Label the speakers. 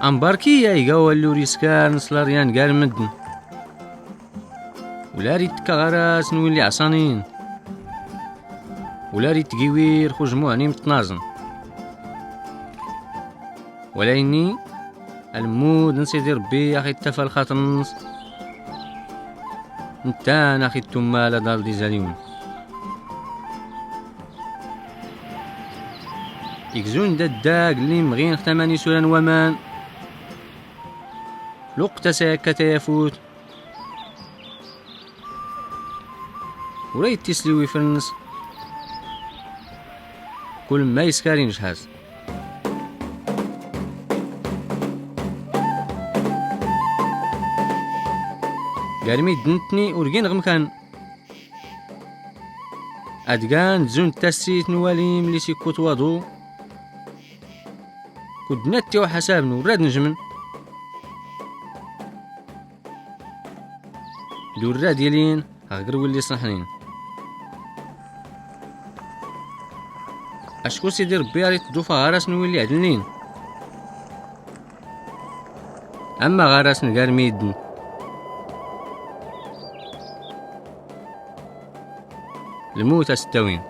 Speaker 1: أمباركي يا إيقا والو ريسكار نصلاريان قال مدن ولا ريت كغراس نولي عصانين ولا ريت تقيوير خو جموعني متنازن ولا إني المود نسيدي ربي أخي التفا الخاطر نص نتان أخي التمالة دار دي زاليون إكزون دا الداق اللي مغين ختماني سولان ومان لقطة ساكة يفوت وريت تسليوي فرنس كل ما يسكارين جهاز قارمي دنتني ورقين غمكان أدقان زون تاسيت نواليم اللي سيكوت وادو كود نتي وحساب نوراد نجمن دور ديالين هاقر ولي صحنين اشكو سيدي ربي ريت دوفا غاراس نولي عدلين اما غاراس نقار ميدن الموت استوين